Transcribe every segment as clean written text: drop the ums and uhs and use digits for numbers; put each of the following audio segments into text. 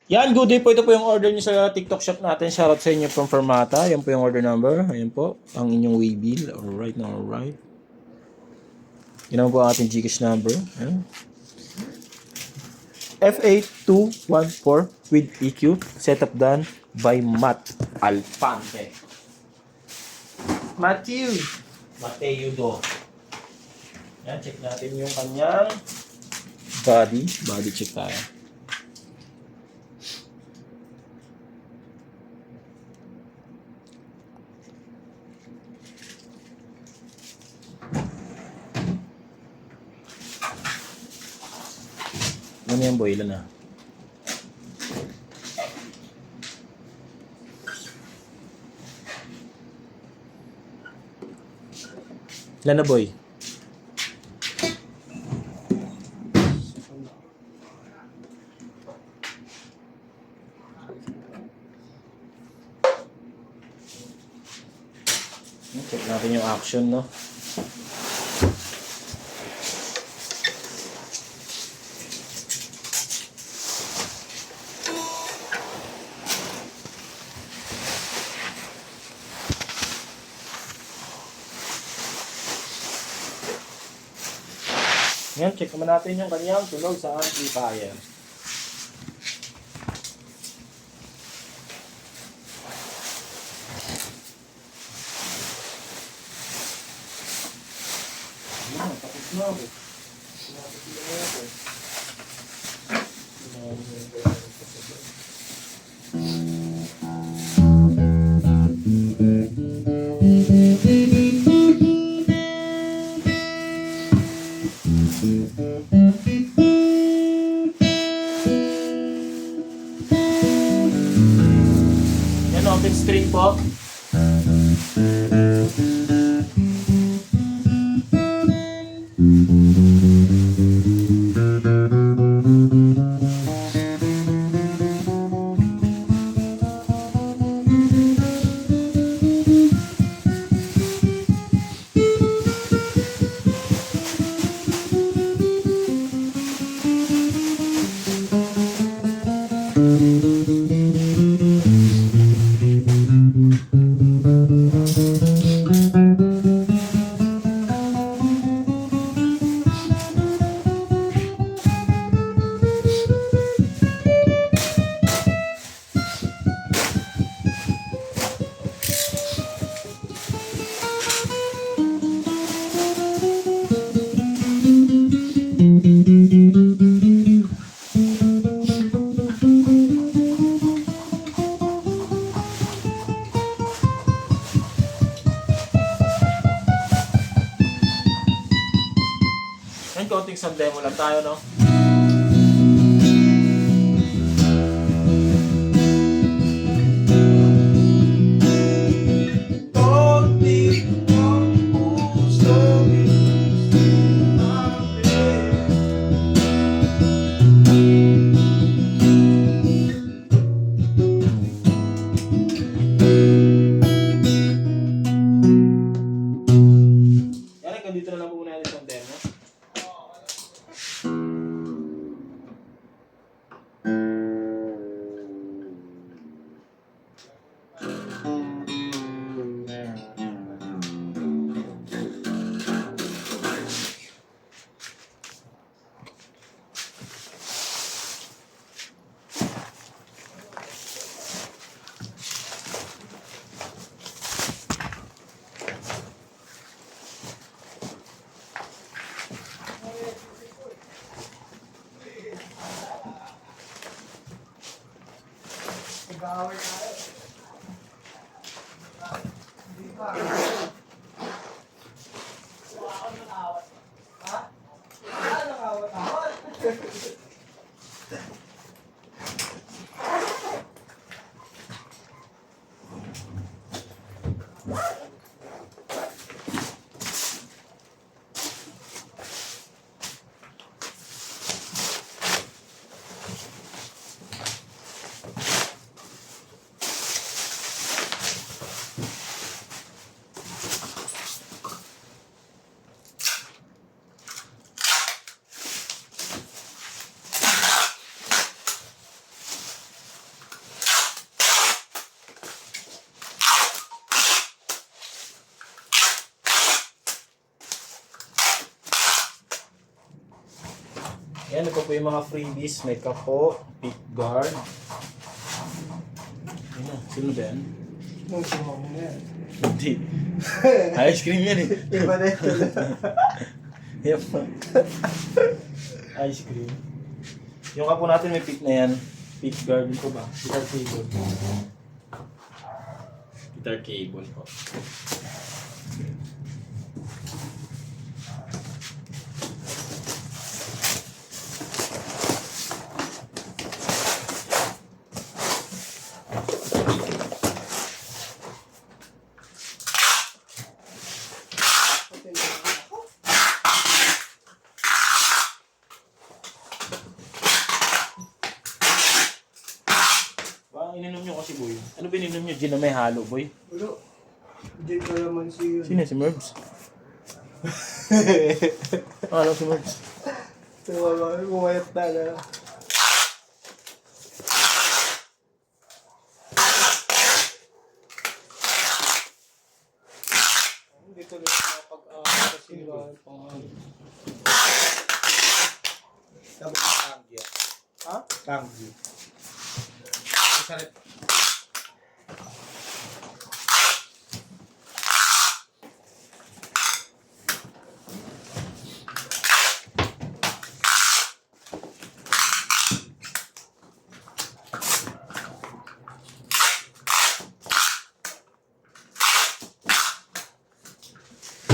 Yan, good day po. Ito po yung order niyo sa TikTok shop natin. Shoutout sa inyo from Fermata. Yan po yung order number. Ayan po, ang inyong way bill. Alright na alright. Yan naman po ang ating Gcash number. Ayan. FA214 with EQ. Setup done by Matt Alfante. Matthew Do. Yan, check natin yung kanyang body. Body check tayo. Ano yan boy? Ilan na? Ilan na boy? Check natin yung action, no? Ngayon, check naman natin yung kanyang tunog sa amplifier. Tapos na ako. Yan, open string po. Yan, konting sound demo lang tayo, no? Yan, hanggang dito na lang muna natin sound demo. Nag-aaway tayo. Hindi pa. Wala akong nang-awat. Ha? Wala nang-awat-awat. Yan, ito po yung mga freebies. May kapo, pick guard. Ano, sino ba yan? Nung sumama mo yan. Hindi. Ice cream yan eh. Iba na ito. Yan po. Ice cream. Yung kapo natin may pick na yan. Pick guard ko ba? Guitar cable. Guitar cable po. Baka ininom nyo kasi boy. Ano ba ininom nyo? Gin na may halo boy? Wala. Hindi ko naman si Sino si Merbs? Ano si Merbs? Tumama, kumayat na na. Hindi ko na napag-aaway kasi pang Dapat tanggi. Ha? Tanggi. Masarap.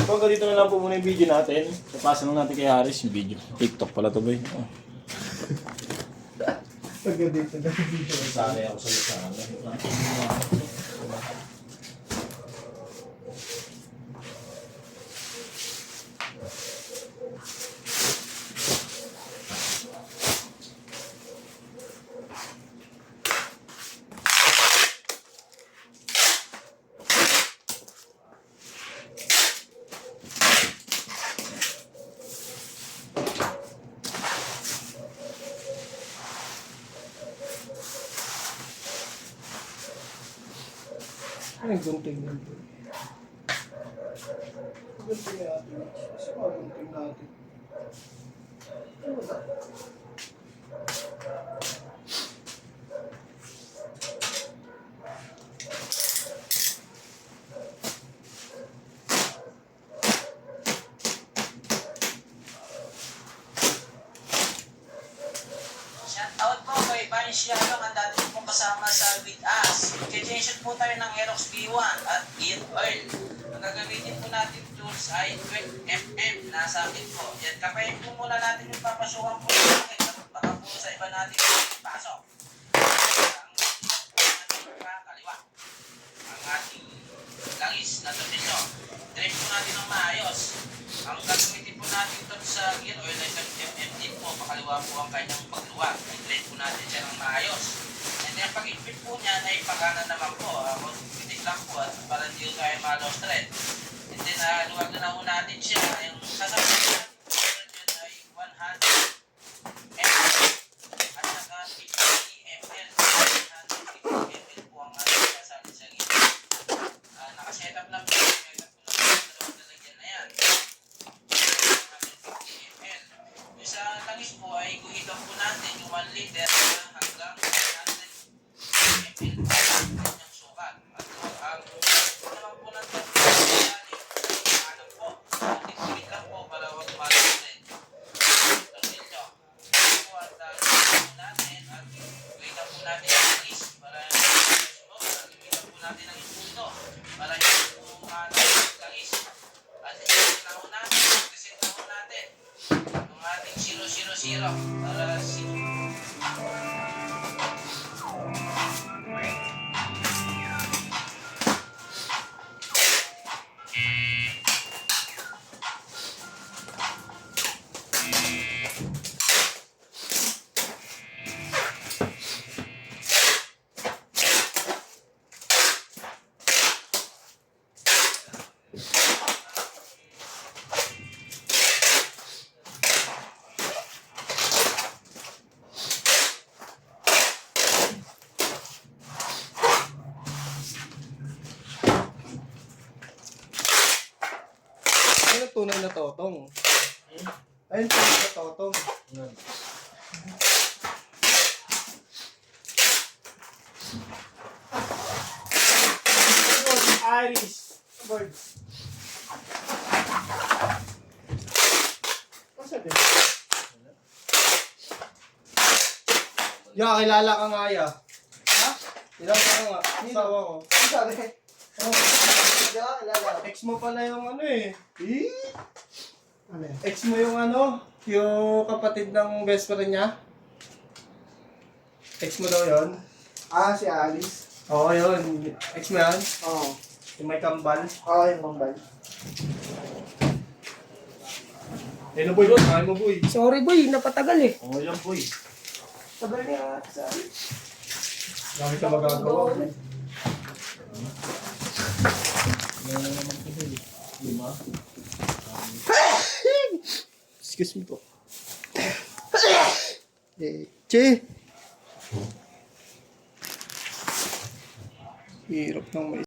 So hanggang dito na lang po muna yung video natin. Tapasa lang natin kay Haris yung video. TikTok pala to boy. Oh. Pagka dito na video. Sanay ako sa lisangan. Ay, gunting na ito. Gunting natin. Kasi gunting natin. Ano ba? Shoutout po kay Vanish Yalong, ang dati pong kasama sa With Us. Magka-change po tayo ng Aerox B1 at Gear Oil. Ang gagamitin po natin tools ay 12mm na sa akin po. Yan, kapayin po muna natin yung papasukan po ng akin. Baka po sa iba natin pasok. Ang ating kaliwa. Ang ating langis na tornilyo. Trim po natin ng maayos. Ang gagamitin po natin ito sa gear oil ay 12mm din po. Pakaliwa po ang kanyang pagluwa. I-blend po natin siya ng maayos. And then pag-ipit po niyan ay pagkanan naman po. Pitik lang po at para hindi tayo ma-lost thread. And then luwag na po natin siya. Yung sasabihin natin yun ay 100 ml at saka 50 ml. 150 ml po ang ating sasali sa gilid. Nakasetup lang po. Setup po lang po sa loob na lagyan na yan. 150 ml. Yung sa langis po ay guhitan po natin yung 1 liter hanggang 100 ml po ang kanyang sukat. At ang naman po ng alam po, tigumit lang po para huwag malusin. Tornilyo. Po at guhitan natin at guhitan po natin yung langis para sunog. At guhitan po natin ang imputo para hindi po langis. At i-set na po natin, i-set na po natin yung ating 000 para Ano tunay na totong? Ayun tunay na totong. Iris. Birds. Masa din? Kilala ka nga ya. Ha? Kilala ka nga. Asawa ko. Ang sabi? Oh, Hindi ako kilala. ex mo pala yung ano eh. Ano yan? Ex mo yung ano, yung kapatid ng best friend niya. Ex mo daw yun? Ah, si Alice. Oo, yun. Ex mo yan? Oo. Yung may kambal. Oo, yung mambal. Ano boy, kakain mo boy. Sorry boy, napatagal eh. Oo yan, boy. Tagal niya sa Alice. Dami ka magagawa. Excuse me po. Che! Hirap ng may